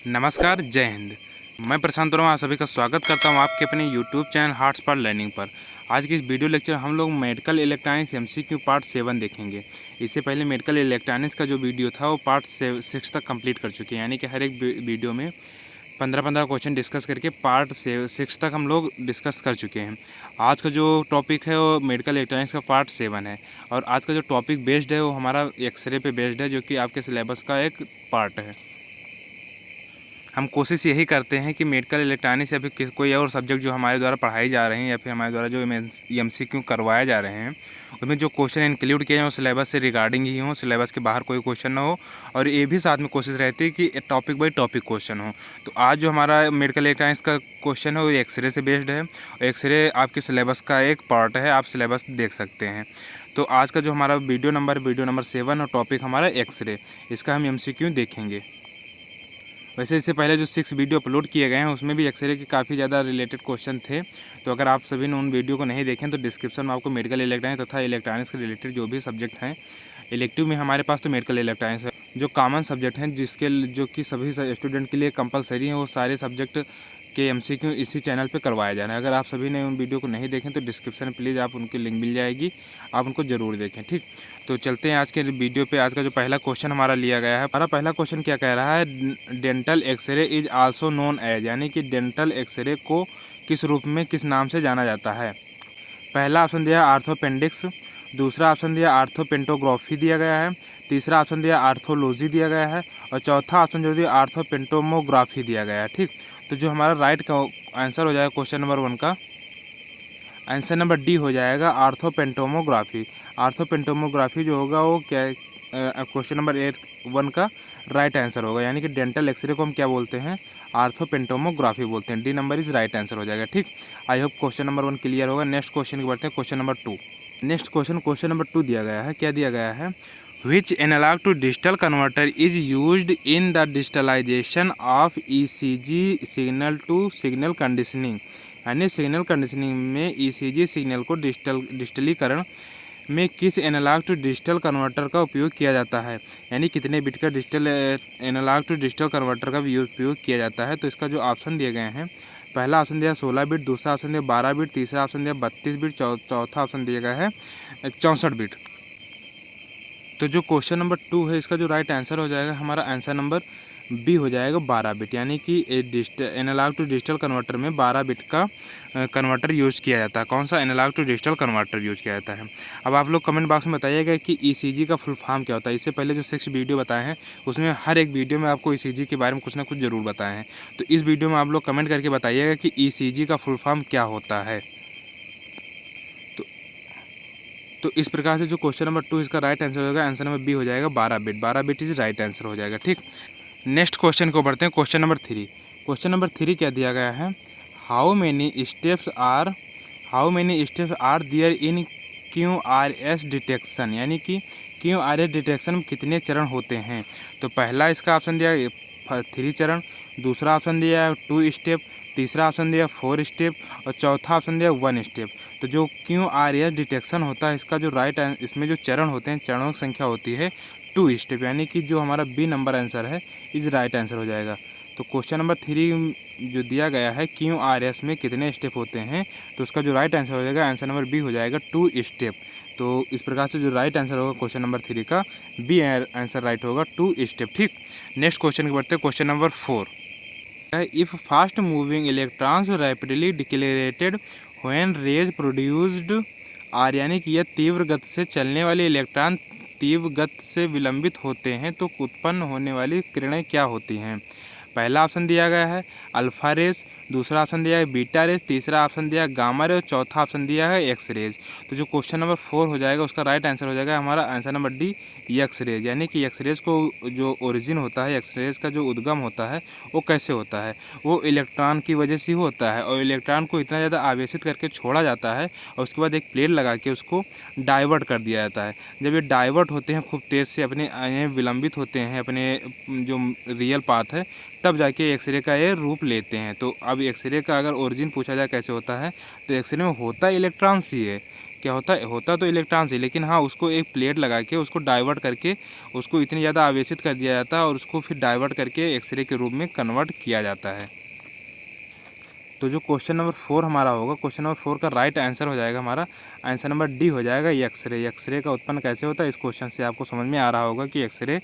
नमस्कार, जय हिंद। मैं प्रशांत वर्मा आप सभी का स्वागत करता हूं आपके अपने यूट्यूब चैनल हॉटस्पॉट लर्निंग पर। आज की इस वीडियो लेक्चर हम लोग मेडिकल इलेक्ट्रॉनिक्स एमसीक्यू पार्ट 7 देखेंगे। इससे पहले मेडिकल इलेक्ट्रॉनिक्स का जो वीडियो था वो पार्ट 6 तक कंप्लीट कर चुके हैं, यानी कि हर एक वीडियो में 15-15 क्वेश्चन डिस्कस करके पार्ट 6 तक हम लोग डिस्कस कर चुके हैं। आज का जो टॉपिक है वो मेडिकल इलेक्ट्रॉनिक्स का पार्ट 7 है और आज का जो टॉपिक बेस्ड है वो हमारा एक्सरे पे बेस्ड है, जो कि आपके सिलेबस का एक पार्ट है। हम कोशिश यही करते हैं कि मेडिकल इलेक्ट्रॉनिक्स या फिर कोई और सब्जेक्ट जो हमारे द्वारा पढ़ाई जा रहे हैं या फिर हमारे द्वारा जो एमसीक्यू करवाए जा रहे हैं उसमें जो क्वेश्चन इंक्लूड किए हैं वो सिलेबस से रिगार्डिंग ही हो, सिलेबस के बाहर कोई क्वेश्चन ना हो। और ये भी साथ में कोशिश रहती है कि टॉपिक बाई टॉपिक क्वेश्चन हो। तो आज जो हमारा मेडिकल इलेक्ट्रॉनिक्स का क्वेश्चन है वो एक्सरे से बेस्ड है और एक्सरे आपके सिलेबस का एक पार्ट है, आप सिलेबस देख सकते हैं। तो आज का जो हमारा वीडियो नंबर 7 और टॉपिक हमारा एक्सरे, इसका हम एमसीक्यू देखेंगे। वैसे इससे पहले जो 6 वीडियो अपलोड किए गए हैं उसमें भी एक्सरे के काफ़ी ज़्यादा रिलेटेड क्वेश्चन थे। तो अगर आप सभी ने उन वीडियो को नहीं देखें तो डिस्क्रिप्शन में आपको मेडिकल इलेक्ट्रॉनिक्स तथा इलेक्ट्रॉनिक्स के रिलेटेड जो भी सब्जेक्ट हैं, इलेक्टिव में हमारे पास तो मेडिकल इलेक्ट्रॉनिक्स है, जो कॉमन सब्जेक्ट हैं जो कि सभी स्टूडेंट के लिए कंपलसरी हैं, वो सारे सब्जेक्ट के एमसीक्यू इसी चैनल पे करवाया जा रहा है। अगर आप सभी ने उन वीडियो को नहीं देखें तो डिस्क्रिप्शन में प्लीज़ आप उनकी लिंक मिल जाएगी, आप उनको ज़रूर देखें। ठीक, तो चलते हैं आज के वीडियो पे। आज का जो पहला क्वेश्चन हमारा लिया गया है, हमारा पहला क्वेश्चन क्या कह रहा है, dental x ray is also known as, यानी कि डेंटल एक्सरे को किस रूप में किस नाम से जाना जाता है। पहला ऑप्शन दिया आर्थोपेंडिक्स, दूसरा ऑप्शन दिया आर्थोपेंटोग्राफी दिया गया है, तीसरा ऑप्शन दिया आर्थोलॉजी दिया गया है और चौथा ऑप्शन जो दिया आर्थोपेंटोमोग्राफी दिया गया है। ठीक, तो जो हमारा राइट का आंसर हो जाएगा क्वेश्चन नंबर 1 का आंसर नंबर डी हो जाएगा आर्थोपेंटोमोग्राफी। आर्थोपेंटोमोग्राफी जो होगा वो क्या क्वेश्चन नंबर 1 का राइट आंसर होगा, यानी कि डेंटल एक्सरे को हम क्या बोलते हैं, आर्थोपेंटोमोग्राफी बोलते हैं। D number is right answer हो जाएगा। ठीक, I hope question number 1 clear होगा। नेक्स्ट क्वेश्चन की बढ़ते हैं, question number 2। Next question number 2 दिया गया है, क्या दिया गया है, which analog to digital converter is used in the digitalization of ECG signal to signal conditioning, यानी सिग्नल कंडीशनिंग में ECG सिग्नल को डिजिटलीकरण में किस एनालॉग टू डिजिटल कन्वर्टर का उपयोग किया जाता है, यानी कितने बिट का digital analogue to digital converter का उपयोग किया जाता है। तो इसका जो ऑप्शन दिए गए हैं, पहला ऑप्शन दिया 16 बिट, दूसरा ऑप्शन दिया 12 बिट, तीसरा ऑप्शन दिया 32 बिट, चौथा ऑप्शन दिया गया है 64 बिट। तो जो क्वेश्चन नंबर 2 है इसका जो राइट आंसर हो जाएगा हमारा आंसर नंबर बी हो जाएगा 12 बिट, यानी कि एनालॉग टू डिजिटल कन्वर्टर में 12 बिट का कन्वर्टर यूज़ किया जाता है। कौन सा analogue to digital converter use किया जाता है। अब आप लोग कमेंट बॉक्स में बताइएगा कि ईसीजी का फुल फॉर्म क्या होता है। इससे पहले जो 6 वीडियो बताए हैं उसमें हर एक वीडियो में आपको ईसीजी के बारे में कुछ ना कुछ ज़रूर बताए हैं। तो इस वीडियो में आप लोग कमेंट करके बताइएगा कि ईसीजी का फुल फॉर्म क्या होता है। तो इस प्रकार से जो क्वेश्चन नंबर 2 इसका राइट आंसर होगा, आंसर नंबर बी हो जाएगा 12 bit. 12 bit is right answer हो जाएगा। ठीक, नेक्स्ट क्वेश्चन को बढ़ते हैं, क्वेश्चन नंबर 3। क्वेश्चन नंबर 3 क्या दिया गया है, how many steps are there in QRS detection, यानी कि QRS डिटेक्शन में कितने चरण होते हैं। तो पहला इसका ऑप्शन दिया 3 चरण, दूसरा ऑप्शन दिया 2 स्टेप, तीसरा ऑप्शन दिया 4 स्टेप और चौथा ऑप्शन दिया 1 स्टेप। तो जो QRS डिटेक्शन होता है इसका जो इसमें जो चरण होते हैं, चरणों की संख्या होती है 2 स्टेप, यानी कि जो हमारा बी नंबर आंसर है इज राइट आंसर हो जाएगा। तो क्वेश्चन नंबर 3 जो दिया गया है QRS में कितने स्टेप होते हैं, तो उसका जो राइट आंसर हो जाएगा आंसर नंबर बी हो जाएगा 2 स्टेप। तो इस प्रकार से जो राइट आंसर होगा क्वेश्चन नंबर 3 का बी आंसर राइट होगा 2 स्टेप। ठीक, नेक्स्ट क्वेश्चन की बढ़ते हैं, question number 4। If fast moving electrons rapidly decelerated when rays produced are, यानी कि यह तीव्र गति से चलने वाले इलेक्ट्रॉन तीव्र गति से विलंबित होते हैं तो उत्पन्न होने वाली किरणें क्या होती हैं। पहला ऑप्शन दिया गया है अल्फा रेज, दूसरा ऑप्शन दिया है बीटा रेज, तीसरा ऑप्शन दिया है गामा रेज, चौथा ऑप्शन दिया है एक्स रेज। तो जो क्वेश्चन नंबर 4 हो जाएगा उसका राइट आंसर हो जाएगा हमारा answer number D X rays, यानी कि एक्स रेज को जो ओरिजिन होता है, एक्स रेज का जो उद्गम होता है वो कैसे होता है, वो इलेक्ट्रॉन की वजह से ही होता है और इलेक्ट्रॉन को इतना ज़्यादा आवेशित करके छोड़ा जाता है और उसके बाद एक प्लेट लगा के उसको डाइवर्ट कर दिया जाता है। जब ये डाइवर्ट होते हैं खूब तेज़ से अपने विलंबित होते हैं अपने जो रियल पाथ है, तब जाके एक्सरे का ये रूप लेते हैं। तो अब एक्सरे का अगर ओरिजिन पूछा जाए कैसे होता है, तो एक्सरे में होता इलेक्ट्रॉन ही है, क्या होता तो इलेक्ट्रॉन्स ही, लेकिन हाँ उसको एक प्लेट लगा के उसको डाइवर्ट करके उसको इतनी ज़्यादा आवेशित कर दिया जाता है और उसको फिर डाइवर्ट करके एक्सरे के रूप में कन्वर्ट किया जाता है। तो जो क्वेश्चन नंबर 4 हमारा होगा, क्वेश्चन नंबर 4 का राइट आंसर हो जाएगा हमारा आंसर नंबर डी हो जाएगा एक्सरे। एक्सरे का उत्पन्न कैसे होता है, इस क्वेश्चन से आपको समझ में आ रहा होगा कि एक्सरे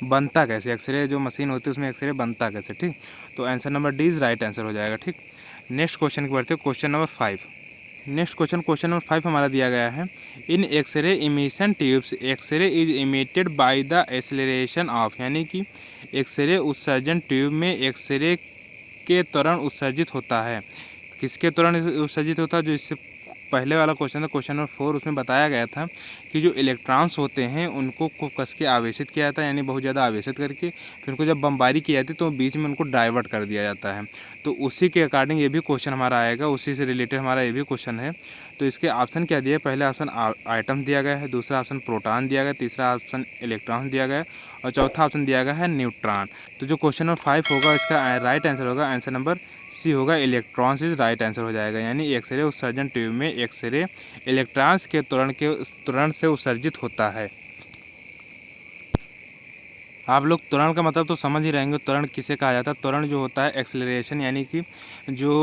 बनता कैसे, एक्सरे जो मशीन होती है उसमें एक्सरे बनता कैसे। ठीक, तो answer number D is right answer हो जाएगा। ठीक, नेक्स्ट क्वेश्चन की बढ़ते हैं, question number 5। Next question number 5 हमारा दिया गया है, in X-ray emission tubes X-ray is emitted by the acceleration of, यानी कि एक्सरे उत्सर्जन ट्यूब में एक्सरे के त्वरण उत्सर्जित होता है। किसके त्वरण उत्सर्जित होता है, जो इससे पहले वाला क्वेश्चन था क्वेश्चन नंबर 4, उसमें बताया गया था कि जो इलेक्ट्रॉन्स होते हैं उनको कस के आवेशित किया जाता है, यानी बहुत ज़्यादा आवेशित करके फिर उनको जब बमबारी की जाती है तो बीच में उनको डाइवर्ट कर दिया जाता है। तो उसी के अकॉर्डिंग ये भी क्वेश्चन हमारा आएगा, उसी से रिलेटेड हमारा ये भी क्वेश्चन है। तो इसके ऑप्शन क्या दिया, पहले ऑप्शन आइटम दिया गया है, दूसरा ऑप्शन प्रोटॉन दिया गया, तीसरा ऑप्शन इलेक्ट्रॉन दिया गया और चौथा ऑप्शन दिया गया है न्यूट्रॉन। तो जो क्वेश्चन नंबर 5 होगा इसका राइट आंसर होगा आंसर नंबर सी होगा, इलेक्ट्रॉन्स इज राइट आंसर हो जाएगा। यानी एक्सरे उत्सर्जन ट्यूब में एक्सरे इलेक्ट्रॉन्स के त्वरण से उत्सर्जित होता है। आप लोग त्वरण का मतलब तो समझ ही रहेंगे, त्वरण किसे कहा जाता है। त्वरण जो होता है एक्सेलरेशन, यानी कि जो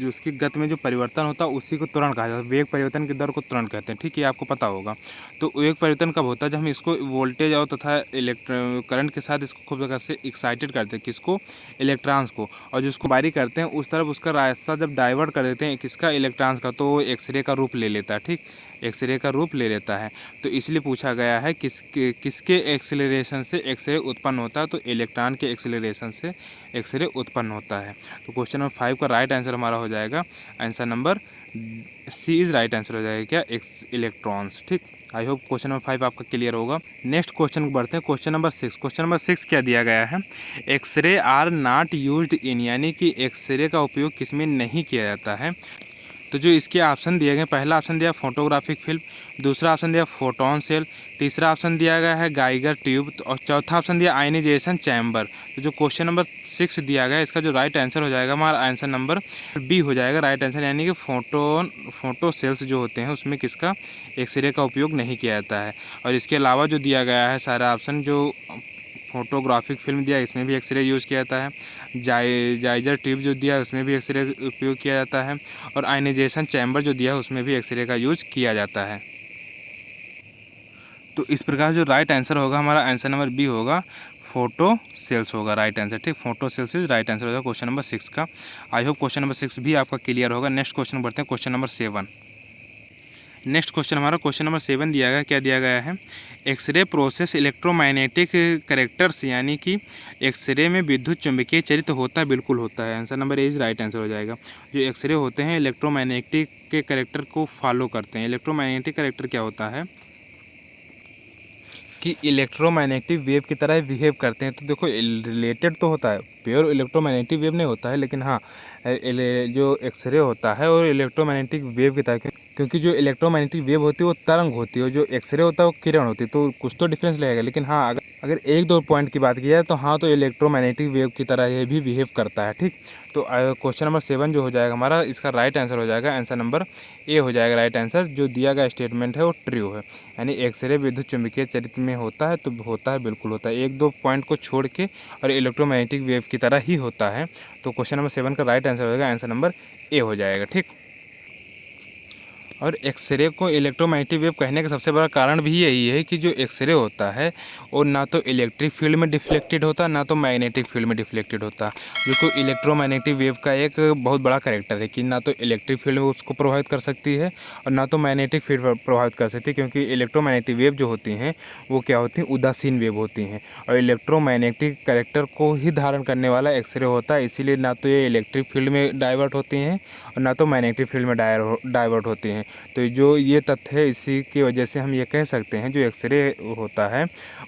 उसकी गति में जो परिवर्तन होता है उसी को त्वरण कहा जाता है। वेग परिवर्तन की दर को त्वरण कहते हैं। ठीक है, आपको पता होगा। तो वेग परिवर्तन कब होता है, जब हम इसको वोल्टेज और तथा करंट के साथ इसको खूब जगह से एक्साइटेड करते हैं, किसको, इलेक्ट्रॉन्स को, और जिसको बारी करते हैं उस तरफ उसका रास्ता जब डाइवर्ट कर देते हैं किसका, इलेक्ट्रॉन्स का, तो वो एक्सरे का रूप ले लेता है। ठीक, एक्सरे का रूप ले लेता है। तो इसलिए पूछा गया है किसके एक्सेलरेशन से एक्सरे उत्पन्न होता है, तो इलेक्ट्रॉन के एक्सेलरेशन से एक्सरे उत्पन्न होता है। तो क्वेश्चन नंबर 5 का राइट आंसर हमारा हो जाएगा answer number C is right answer हो जाएगा, क्या, इलेक्ट्रॉन्स। ठीक, आई होप क्वेश्चन नंबर 5 आपका क्लियर होगा। नेक्स्ट क्वेश्चन को बढ़ते हैं, क्वेश्चन नंबर 6। क्वेश्चन नंबर 6 क्या दिया गया है, x ray are not used in, यानी कि एक्सरे का उपयोग किसमें नहीं किया जाता है। तो जो इसके ऑप्शन दिए गए, पहला ऑप्शन दिया फोटोग्राफिक फिल्म, दूसरा ऑप्शन दिया फोटोन सेल, तीसरा ऑप्शन दिया गया है गाइगर ट्यूब और चौथा ऑप्शन दिया आयनाइजेशन चैम्बर। तो जो क्वेश्चन नंबर 6 दिया गया इसका जो राइट आंसर हो जाएगा हमारा आंसर नंबर बी हो जाएगा राइट आंसर, यानी कि फोटो सेल्स जो होते हैं उसमें किसका, एक्सरे का उपयोग नहीं किया जाता है। और इसके अलावा जो दिया गया है सारा ऑप्शन, जो फोटोग्राफिक फिल्म दिया इसमें भी एक्सरे यूज़ किया जाता है, जाइजर ट्यूब जो दिया है उसमें भी एक्सरे उपयोग किया जाता है, और आयनाइजेशन चैम्बर जो दिया है उसमें भी एक्सरे का यूज किया जाता है। तो इस प्रकार जो राइट आंसर होगा हमारा आंसर नंबर बी होगा, फोटो सेल्स होगा राइट आंसर। ठीक, photo cells is right answer होगा क्वेश्चन नंबर 6 का। आई होप क्वेश्चन नंबर 6 भी आपका क्लियर होगा। नेक्स्ट क्वेश्चन बढ़ते हैं, क्वेश्चन नंबर 7। नेक्स्ट क्वेश्चन हमारा क्वेश्चन नंबर 7 दिया गया, क्या दिया गया है, एक्सरे प्रोसेस इलेक्ट्रोमैग्नेटिक कैरेक्टर्स, यानी कि एक्सरे में विद्युत चुंबकीय चरित्र होता है, बिल्कुल होता है। Answer number A is right answer हो जाएगा। जो एक्सरे होते हैं इलेक्ट्रोमैग्नेटिक के कैरेक्टर को फॉलो करते हैं। इलेक्ट्रोमैग्नेटिक कैरेक्टर क्या होता है कि इलेक्ट्रोमैग्नेटिक वेव की तरह बिहेव करते हैं। तो देखो रिलेटेड तो होता है, प्योर इलेक्ट्रोमैग्नेटिक वेव नहीं होता है, लेकिन हाँ जो एक्सरे होता है और इलेक्ट्रोमैग्नेटिक वेव की तरह, क्योंकि जो इलेक्ट्रोमैग्नेटिक वेव होती है वो तरंग होती है और जो एक्सरे होता है वो किरण होती है, तो कुछ तो डिफरेंस लगेगा। लेकिन हाँ अगर एक दो पॉइंट की बात की जाए तो हाँ, तो इलेक्ट्रोमैग्नेटिक वेव की तरह ये भी बिहेव करता है। ठीक, तो क्वेश्चन नंबर 7 जो हो जाएगा हमारा, इसका राइट आंसर हो जाएगा आंसर नंबर ए हो जाएगा राइट आंसर। जो दिया गया स्टेटमेंट है वो ट्रू है, यानी एक्सरे विद्युत चुंबकीय चरित्र में होता है, तो होता है, बिल्कुल होता है, एक दो पॉइंट को छोड़ के, और इलेक्ट्रोमैग्नेटिक वेव की तरह ही होता है। तो क्वेश्चन नंबर 7 का राइट आंसर होगा आंसर नंबर ए हो जाएगा। ठीक, और एक्सरे को इलेक्ट्रोमैग्नेटिक वेव कहने का सबसे बड़ा कारण भी यही है कि जो एक्सरे होता है वो ना तो इलेक्ट्रिक फील्ड में डिफ्लेक्टेड होता, ना तो मैग्नेटिक फील्ड में डिफ्लेक्टेड होता। जो कि इलेक्ट्रोमैग्नेटिक वेव का एक बहुत बड़ा कैरेक्टर है कि ना तो इलेक्ट्रिक फील्ड में उसको प्रभावित कर सकती है और ना तो मैग्नेटिक फील्ड प्रभावित कर सकती है, क्योंकि इलेक्ट्रोमैग्नेटिक वेव जो होती हैं वो क्या होती हैं, उदासीन वेव होती हैं, और इलेक्ट्रोमैग्नेटिक कैरेक्टर को ही धारण करने वाला एक्सरे होता है। इसीलिए ना तो ये इलेक्ट्रिक फील्ड में डाइवर्ट होती हैं और ना तो मैग्नेटिक फील्ड में डाइवर्ट होती हैं। तो जो ये तथ्य है, इसी की वजह से हम ये कह सकते हैं जो एक्सरे होता है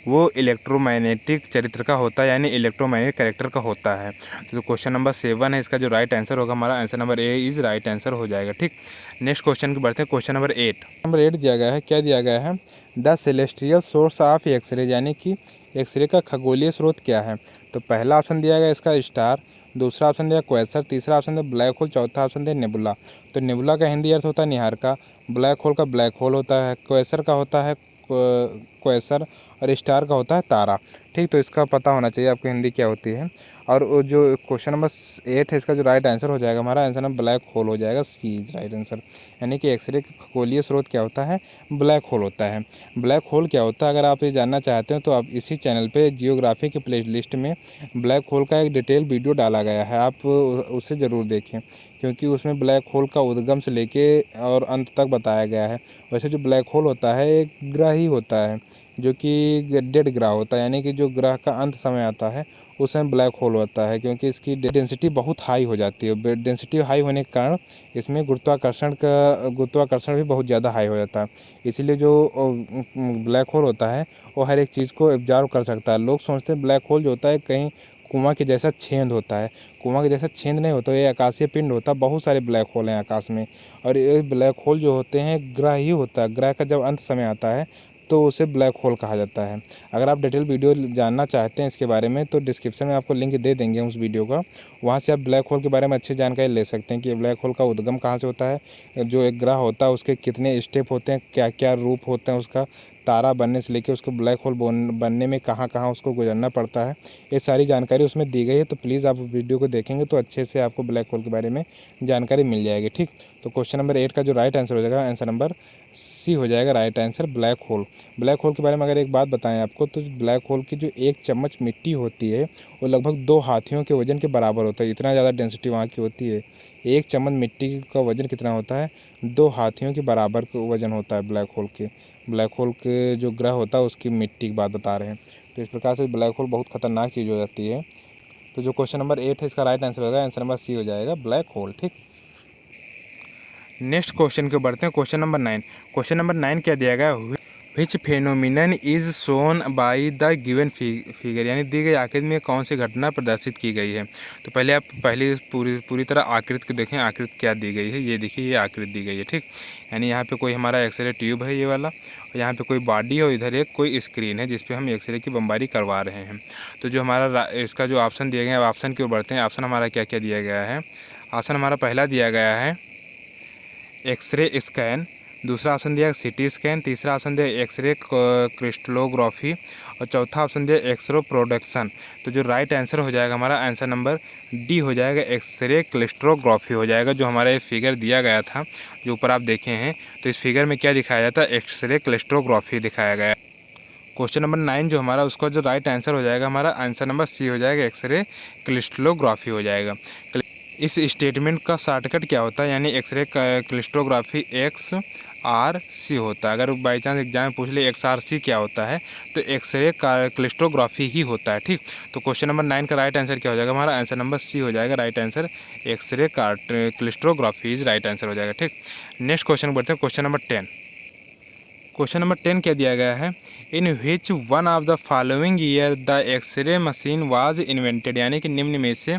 वो इलेक्ट्रोमैग्नेटिक चरित्र का होता है, यानी इलेक्ट्रोमैग्नेटिक कैरेक्टर का होता है। तो क्वेश्चन नंबर 7 है, इसका जो राइट आंसर होगा हमारा answer number A is right answer हो जाएगा। ठीक, नेक्स्ट क्वेश्चन की बढ़ते हैं, क्वेश्चन नंबर 8। नंबर 8 दिया गया है, क्या दिया गया है, the celestial source of x ray, यानी कि एक्सरे का खगोलीय स्रोत क्या है? तो पहला ऑप्शन दिया गया इसका स्टार, दूसरा ऑप्शन दिया क्वेसर, तीसरा ऑप्शन दिया ब्लैक होल, चौथा ऑप्शन दिया नेबुला। तो नेबुला का हिंदी अर्थ होता है निहारिका, ब्लैक होल का ब्लैक होल होता है, क्वेसर का होता है क्वेसर, और स्टार का होता है तारा। ठीक, तो इसका पता होना चाहिए आपको हिंदी क्या होती है। और वो जो क्वेश्चन नंबर 8 है, इसका जो राइट आंसर हो जाएगा हमारा आंसर नंबर ब्लैक होल हो जाएगा, सी इज राइट आंसर। यानी कि एक्सरे का खगोलीय स्रोत क्या होता है? ब्लैक होल होता है। ब्लैक होल क्या होता है अगर आप ये जानना चाहते हैं तो आप इसी चैनल पे जियोग्राफी की प्ले लिस्ट में ब्लैक होल का एक डिटेल वीडियो डाला गया है, आप उसे ज़रूर देखें, क्योंकि उसमें ब्लैक होल का उद्गम से लेके और अंत तक बताया गया है। वैसे जो ब्लैक होल होता है एक ग्रह ही होता है, जो कि डेड ग्रह होता है, यानी कि जो ग्रह का अंत समय आता है उस समय ब्लैक होल होता है, क्योंकि इसकी डेंसिटी बहुत हाई हो जाती है। डेंसिटी हाई होने के कारण इसमें गुरुत्वाकर्षण भी बहुत ज़्यादा हाई हो जाता है। इसीलिए जो ब्लैक होल होता है वो हर एक चीज़ को एब्जॉर्व कर सकता है। लोग सोचते हैं ब्लैक होल जो होता है कहीं कुआं के जैसा छेद होता है, कुआं के जैसा छेद नहीं होता, ये आकाशीय पिंड होता है। बहुत सारे ब्लैक होल हैं आकाश में, और ये ब्लैक होल जो होते हैं ग्रह ही होता है। ग्रह का जब अंत समय आता है तो उसे ब्लैक होल कहा जाता है। अगर आप डिटेल वीडियो जानना चाहते हैं इसके बारे में तो डिस्क्रिप्शन में आपको लिंक दे देंगे उस वीडियो का, वहाँ से आप ब्लैक होल के बारे में अच्छी जानकारी ले सकते हैं कि ब्लैक होल का उद्गम कहाँ से होता है, जो एक ग्रह होता है उसके कितने स्टेप होते हैं, क्या क्या रूप होते हैं उसका, तारा बनने से लेकर उसको ब्लैक होल बनने में कहाँ कहाँ उसको गुजरना पड़ता है, ये सारी जानकारी उसमें दी गई है। तो प्लीज़ आप वीडियो को देखेंगे तो अच्छे से आपको ब्लैक होल के बारे में जानकारी मिल जाएगी। ठीक, तो क्वेश्चन नंबर 8 का जो राइट आंसर हो जाएगा आंसर नंबर सी हो जाएगा right answer, black hole. Black hole के बारे में अगर एक बात बताएं आपको तो ब्लैक होल की जो एक चम्मच मिट्टी होती है वो लगभग 2 हाथियों के वजन के बराबर होता है। इतना ज़्यादा डेंसिटी वहाँ की होती है। एक चम्मच मिट्टी का वजन कितना होता है? 2 हाथियों के बराबर का वजन होता है ब्लैक होल के। ब्लैक होल के जो ग्रह होता है उसकी मिट्टी की बात बता रहे हैं। तो इस प्रकार से ब्लैक होल बहुत खतरनाक चीज़ हो जाती है। तो जो क्वेश्चन नंबर 8 है इसका राइट आंसर होगा आंसर नंबर सी हो जाएगा, ब्लैक होल। ठीक, नेक्स्ट क्वेश्चन के बढ़ते हैं। Question number 9। क्वेश्चन नंबर 9 क्या दिया गया? Which phenomenon is shown by the given figure, यानी दी गई आकृति में कौन सी घटना प्रदर्शित की गई है। तो पहले आप पूरी तरह आकृति को देखें, आकृति क्या दी गई है। ये देखिए, ये आकृति दी गई है। ठीक, यानी यहाँ पे कोई हमारा एक्सरे ट्यूब है ये वाला, और यहाँ पे कोई बॉडी है और इधर एक कोई स्क्रीन है जिसपे हम एक्सरे की बमबारी करवा रहे हैं। तो जो हमारा इसका जो ऑप्शन दिया गया है, ऑप्शन की ओर बढ़ते हैं। ऑप्शन हमारा क्या क्या दिया गया है? ऑप्शन हमारा पहला दिया गया है एक्सरे स्कैन, दूसरा ऑप्शन दिया सिटी स्कैन, तीसरा ऑप्शन दिया एक्सरे क्रिस्टलोग्राफी, और चौथा ऑप्शन दिया एक्सरे प्रोडक्शन। तो जो राइट आंसर हो जाएगा हमारा आंसर नंबर डी हो जाएगा, एक्सरे क्रिस्टलोग्राफी हो जाएगा। जो हमारा ये फिगर दिया गया था जो ऊपर आप देखे हैं, तो इस फिगर में क्या दिखाया जाता है? एक्सरे क्रिस्टलोग्राफी दिखाया गया। क्वेश्चन नंबर 9 जो हमारा उसका जो राइट आंसर हो जाएगा हमारा आंसर नंबर सी हो जाएगा, एक्सरे क्रिस्टलोग्राफी हो जाएगा। इस स्टेटमेंट का शॉर्टकट क्या होता है? यानी एक्सरे क्रिस्टलोग्राफी XRC होता है। अगर बाई चांस एग्जाम में पूछ ले XRC क्या होता है, तो एक्सरे क्रिस्टलोग्राफी ही होता है। ठीक, तो क्वेश्चन नंबर 9 का राइट आंसर क्या हो जाएगा हमारा? आंसर नंबर सी हो जाएगा right answer, x-ray crystallography is right answer हो जाएगा। ठीक, नेक्स्ट क्वेश्चन बढ़ते हैं। Question number 10। क्वेश्चन नंबर 10 क्या दिया गया है? In which one of the following year the X-ray machine was invented, यानी कि निम्न में से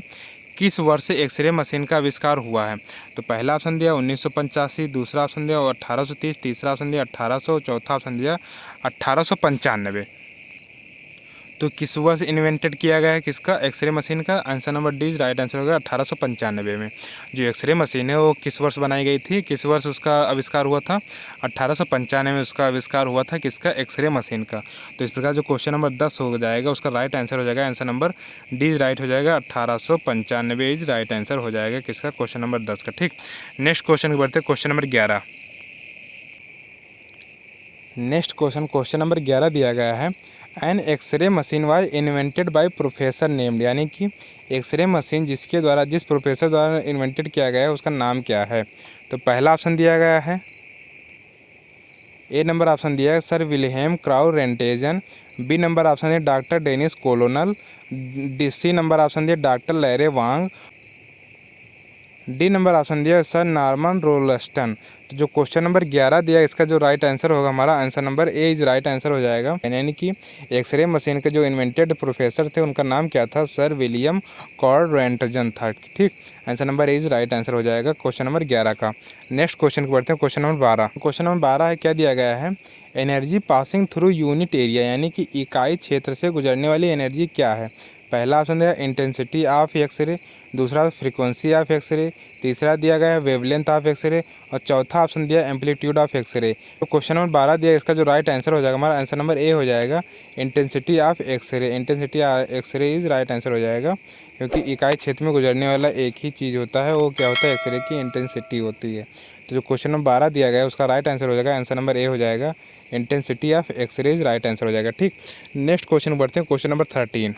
किस वर्ष से एक्सरे मशीन का आविष्कार हुआ है। तो पहला ऑप्शन दिया 1985, दूसरा ऑप्शन दिया 1830, तीसरा ऑप्शन दिया 1800, चौथा ऑप्शन दिया 1895। तो किस वर्ष इन्वेंटेड किया गया है किसका? एक्सरे मशीन का। Answer number D right answer होगा 1895 में। जो एक्सरे मशीन है वो किस वर्ष बनाई गई थी, किस वर्ष उसका आविष्कार हुआ था? 1895 में उसका आविष्कार हुआ था किसका? एक्सरे मशीन का। तो इस प्रकार जो क्वेश्चन नंबर 10 हो जाएगा उसका राइट आंसर हो जाएगा आंसर नंबर डी राइट हो जाएगा, 1895 इज राइट आंसर हो जाएगा किसका? क्वेश्चन नंबर 10 का। ठीक, नेक्स्ट क्वेश्चन बढ़ते question number 11। Next question number 11 दिया गया है an x-ray machine was invented by professor named, यानी कि एक्सरे मशीन जिस प्रोफेसर द्वारा इन्वेंटेड किया गया है उसका नाम क्या है। तो पहला ऑप्शन दिया गया है ए नंबर ऑप्शन दिया है sir William Crow Roentgen, B number option है doctor Dennis Colonel, C number option दिया doctor Larry Wang, D number option दिया सर नॉर्मन रोलस्टन। तो जो क्वेश्चन नंबर 11 दिया इसका जो राइट आंसर होगा हमारा answer number A is right answer हो जाएगा, यानी कि एक्सरे मशीन के जो इन्वेंटेड प्रोफेसर थे उनका नाम क्या था? सर विलियम कॉर्ड रेंटजन था। ठीक, answer number A is right answer हो जाएगा क्वेश्चन नंबर 11 का। नेक्स्ट क्वेश्चन को बढ़ते हैं क्वेश्चन नंबर 12। क्वेश्चन नंबर 12 है क्या दिया गया है? Energy passing through unit area यानी कि इकाई क्षेत्र से गुजरने वाली एनर्जी क्या है। पहला ऑप्शन दिया इंटेंसिटी ऑफ एक्सरे, दूसरा फ्रीक्वेंसी ऑफ एक्सरे, तीसरा दिया गया है वेवलेंथ ऑफ एक्सरे और चौथा ऑप्शन दिया एम्पलीट्यूड ऑफ एक्सरे। तो क्वेश्चन नंबर 12 दिया, इसका जो राइट आंसर हो जाएगा हमारा आंसर नंबर ए हो जाएगा intensity of x-ray. Intensity x-ray is right answer हो जाएगा, क्योंकि इकाई क्षेत्र में गुजरने वाला एक ही चीज़ होता है, वो क्या होता है, एक्सरे की इंटेंसिटी होती है। तो जो क्वेश्चन नंबर 12 दिया गया है उसका राइट आंसर हो जाएगा आंसर नंबर ए हो जाएगा intensity of x-ray is right answer हो जाएगा। ठीक, नेक्स्ट क्वेश्चन बढ़ते हैं, क्वेश्चन नंबर 13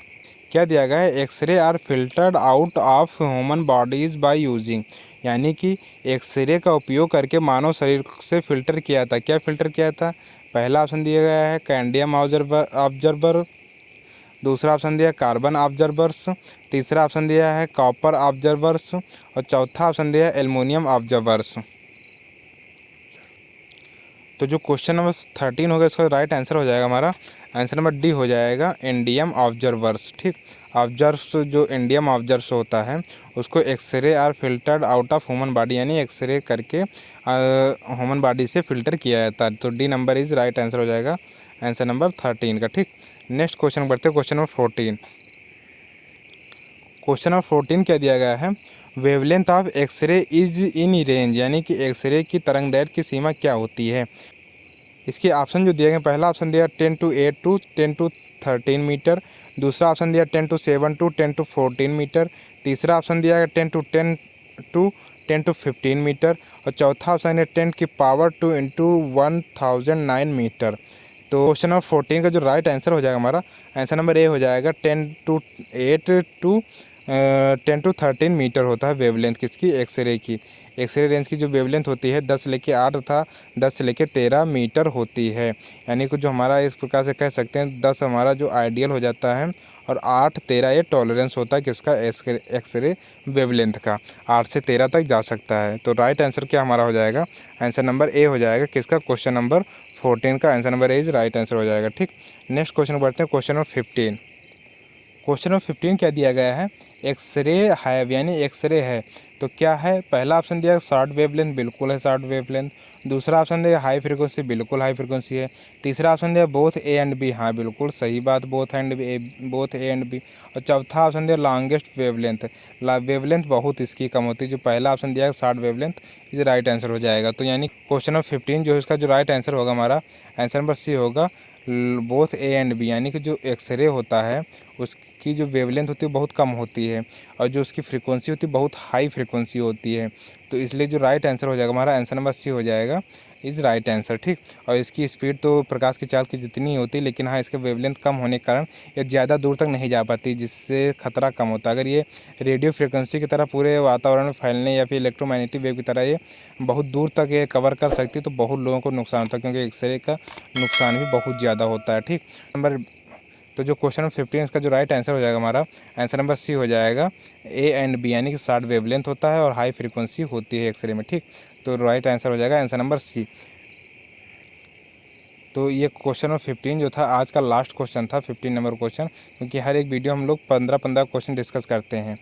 क्या दिया गया है, x ray are filtered out of human bodies by using, यानी कि एक्सरे का उपयोग करके मानव शरीर से फिल्टर किया था। क्या फिल्टर किया था। पहला ऑप्शन दिया गया है कैंडियम ऑब्जर्वर, दूसरा ऑप्शन दिया कार्बन ऑब्जर्वर्स, तीसरा ऑप्शन दिया है कॉपर ऑब्जर्वर्स और चौथा ऑप्शन दिया है एल्युमिनियम ऑब्जर्वर्स। तो जो क्वेश्चन नंबर 13 होगा इसका राइट आंसर हो जाएगा हमारा आंसर नंबर डी हो जाएगा इंडियम ऑब्जर्वर्स। ठीक, ऑब्जर्व्स जो इंडियम ऑब्जर्व्स होता है उसको x-ray are filtered out of human body, यानी एक्सरे करके ह्यूमन बॉडी से फिल्टर किया जाता है। तो D number is right answer हो जाएगा आंसर नंबर 13 का। ठीक, नेक्स्ट क्वेश्चन बढ़ते हैं, क्वेश्चन नंबर 14। क्वेश्चन नंबर 14 क्या दिया गया है, wavelength of x-ray is in range, यानी कि एक्सरे की तरंगदैर्घ्य की सीमा क्या होती है। इसके ऑप्शन जो दिए गए, पहला ऑप्शन दिया 10 to 8 to 10 to 13 मीटर, दूसरा ऑप्शन दिया 10 to 7 to 10 to 14 मीटर, तीसरा ऑप्शन दिया है 10 to 15 मीटर और चौथा ऑप्शन है 10 की पावर 2 इंटू 1009 मीटर। तो क्वेश्चन नंबर 14 का जो राइट आंसर हो जाएगा हमारा आंसर नंबर ए हो जाएगा 10 to 8 to 10 to 13 मीटर होता है वेवलेंथ किसकी, एक्सरे की। एक्सरे रेंज की जो वेवलेंथ होती है 10 से लेके 8 तथा 10 से लेके 13 मीटर होती है, यानी कि जो हमारा इस प्रकार से कह सकते हैं 10 हमारा जो आइडियल हो जाता है और 8 13 ये टॉलरेंस होता है किसका, एक्सरे वेवलेंथ का, 8 से 13 तक जा सकता है। तो राइट आंसर क्या हमारा हो जाएगा आंसर नंबर ए हो जाएगा किसका, क्वेश्चन नंबर 14 का answer number A is right answer हो जाएगा। ठीक, नेक्स्ट क्वेश्चन बढ़ते हैं, क्वेश्चन नंबर 15। क्वेश्चन नंबर 15 क्या दिया गया है, एक्सरे है यानी एक्सरे है तो क्या है। पहला ऑप्शन दिया शॉर्ट वेवलेंथ, बिल्कुल है शॉर्ट वेवलेंथ, दूसरा ऑप्शन दिया हाई फ्रीक्वेंसी, बिल्कुल हाई फ्रीक्वेंसी है, तीसरा ऑप्शन दिया बोथ ए एंड बी, हाँ बिल्कुल सही बात, बोथ ए एंड बी और चौथा ऑप्शन दिया लॉन्गेस्ट वेवलेंथ, वेवलेंथ बहुत इसकी कम होती है। जो पहला ऑप्शन दिया है short wavelength is right answer हो जाएगा। तो यानी क्वेश्चन नंबर 15 जो है इसका जो राइट आंसर होगा हमारा आंसर नंबर सी होगा बोथ ए एंड बी, यानी कि जो एक्सरे होता है उसकी जो वेवलेंथ होती है बहुत कम होती है और जो उसकी फ्रीक्वेंसी होती है बहुत हाई फ्रीक्वेंसी होती है। तो इसलिए जो राइट आंसर हो जाएगा हमारा आंसर नंबर सी हो जाएगा इज राइट आंसर। ठीक, और इसकी स्पीड तो प्रकाश की चाल की जितनी होती है, लेकिन हाँ इसका वेवलेंथ कम होने के कारण ये ज़्यादा दूर तक नहीं जा पाती, जिससे खतरा कम होता है। अगर ये रेडियो फ्रिक्वेंसी की तरह पूरे वातावरण में फैलने या फिर इलेक्ट्रोमैग्नेटिक वेव की तरह ये बहुत दूर तक ये कवर कर सकती है तो बहुत लोगों को नुकसान होता है, क्योंकि एक्सरे का नुकसान भी बहुत ज़्यादा होता है। ठीक, तो जो क्वेश्चन नंबर 15 इसका जो राइट आंसर हो जाएगा हमारा आंसर नंबर सी हो जाएगा ए एंड बी, यानी कि शॉर्ट वेवलेंथ होता है और हाई फ्रीक्वेंसी होती है एक्सरे में। ठीक, तो राइट आंसर हो जाएगा आंसर नंबर सी। तो ये क्वेश्चन नंबर 15 जो था आज का लास्ट क्वेश्चन था, 15 नंबर क्वेश्चन, क्योंकि हर एक वीडियो हम लोग 15-15 क्वेश्चन डिस्कस करते हैं।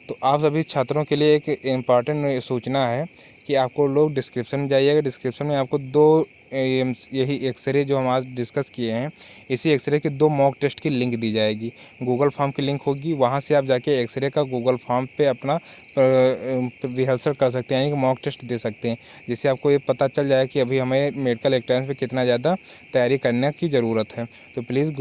तो आप सभी छात्रों के लिए एक इम्पॉर्टेंट सूचना है कि आपको लोग डिस्क्रिप्शन में जाइएगा, डिस्क्रिप्शन में आपको 2 यही एक्सरे जो हम आज डिस्कस किए हैं इसी एक्सरे के 2 मॉक टेस्ट की लिंक दी जाएगी, गूगल फॉर्म की लिंक होगी, वहाँ से आप जाके एक्सरे का गूगल फॉर्म पे अपना रिहर्सल कर सकते हैं, यानी कि मॉक टेस्ट दे सकते हैं, जिससे आपको ये पता चल जाए कि अभी हमें मेडिकल एंट्रेंस पे कितना ज़्यादा तैयारी करने की ज़रूरत है। तो प्लीज़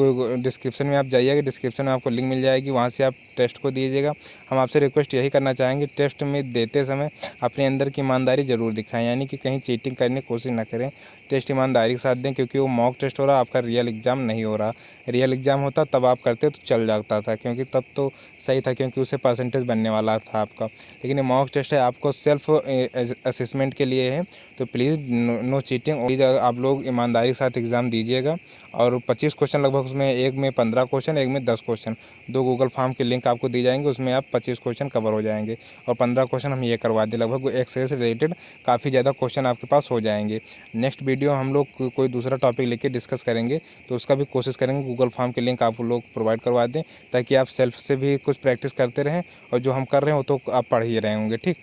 डिस्क्रिप्शन में आप जाइएगा, डिस्क्रिप्शन में आपको लिंक मिल जाएगी, वहाँ से आप टेस्ट को दीजिएगा। हम आपसे रिक्वेस्ट यही करना चाहेंगे टेस्ट में देते समय अपने अंदर की ईमानदारी ज़रूर दिखाएं, यानी कि कहीं चीटिंग करने की कोशिश ना करें, टेस्ट ईमानदारी के साथ दें, क्योंकि वो मॉक टेस्ट हो रहा, आपका रियल एग्ज़ाम नहीं हो रहा। रियल एग्ज़ाम होता तब आप करते तो चल जाता था, क्योंकि तब तो सही था, क्योंकि उससे परसेंटेज बनने वाला था आपका। लेकिन ये मॉक टेस्ट है, आपको सेल्फ असेसमेंट के लिए है, तो प्लीज़ नो चीटिंग, आप लोग ईमानदारी के साथ एग्ज़ाम दीजिएगा। और 25 क्वेश्चन लगभग, उसमें एक में 15 क्वेश्चन, एक में 10 क्वेश्चन, 2 गूगल फॉर्म की लिंक आपको दी जाएंगे, उसमें आप 25 क्वेश्चन कवर हो जाएंगे और 15 क्वेश्चन हम ये करवा दें। लगभग एक्सरे से रिलेटेड काफ़ी ज़्यादा क्वेश्चन आपके पास हो जाएंगे। नेक्स्ट वीडियो हम लोग कोई दूसरा टॉपिक लेके डिस्कस करेंगे, तो उसका भी कोशिश करेंगे गूगल फॉर्म की लिंक आप लोग प्रोवाइड करवा दें, ताकि आप सेल्फ से भी कुछ प्रैक्टिस करते रहें और जो हम कर रहे हैं वो तो आप पढ़ ही रहे होंगे। ठीक,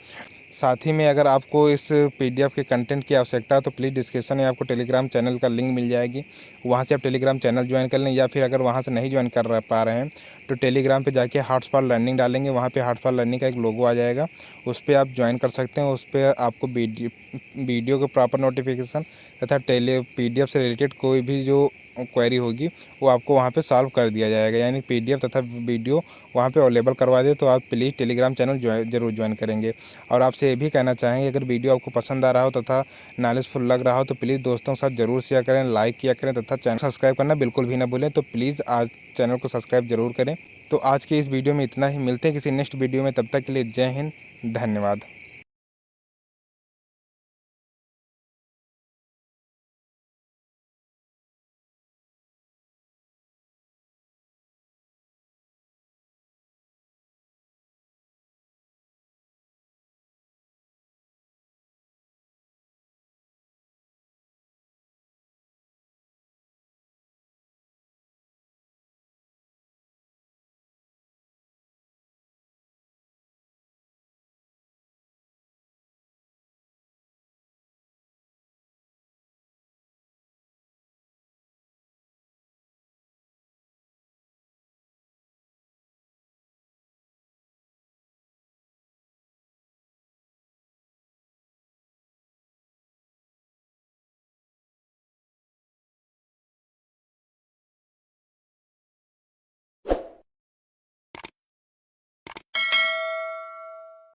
साथ ही में अगर आपको इस PDF के कंटेंट की आवश्यकता है तो प्लीज़ डिस्क्रिप्शन में आपको टेलीग्राम चैनल का लिंक मिल जाएगी, वहाँ से आप टेलीग्राम चैनल ज्वाइन कर लें। या फिर अगर वहाँ से नहीं ज्वाइन कर पा रहे हैं तो टेलीग्राम पे जाके हार्ट्स फॉर लर्निंग डालेंगे, वहाँ पे हार्ट्स फॉर लर्निंग का एक लोगो आ जाएगा, उस पर आप ज्वाइन कर सकते हैं। उस पर आपको वीडियो के प्रॉपर नोटिफिकेशन तथा PDF से रिलेटेड कोई भी जो क्वेरी होगी वो आपको वहाँ पे सॉल्व कर दिया जाएगा, यानी PDF तथा वीडियो वहाँ पे अवेलेबल करवा दे। तो आप प्लीज़ टेलीग्राम चैनल ज़रूर ज्वाइन करेंगे। और आपसे ये भी कहना चाहेंगे, अगर वीडियो आपको पसंद आ रहा हो तथा नॉलेजफुल लग रहा हो तो प्लीज़ दोस्तों के साथ ज़रूर शेयर करें, लाइक किया करें तथा चैनल सब्सक्राइब करना बिल्कुल भी ना भूलें। तो प्लीज़ आज चैनल को सब्सक्राइब ज़रूर करें। तो आज की इस वीडियो में इतना ही, मिलते हैं किसी नेक्स्ट वीडियो में, तब तक के लिए जय हिंद, धन्यवाद।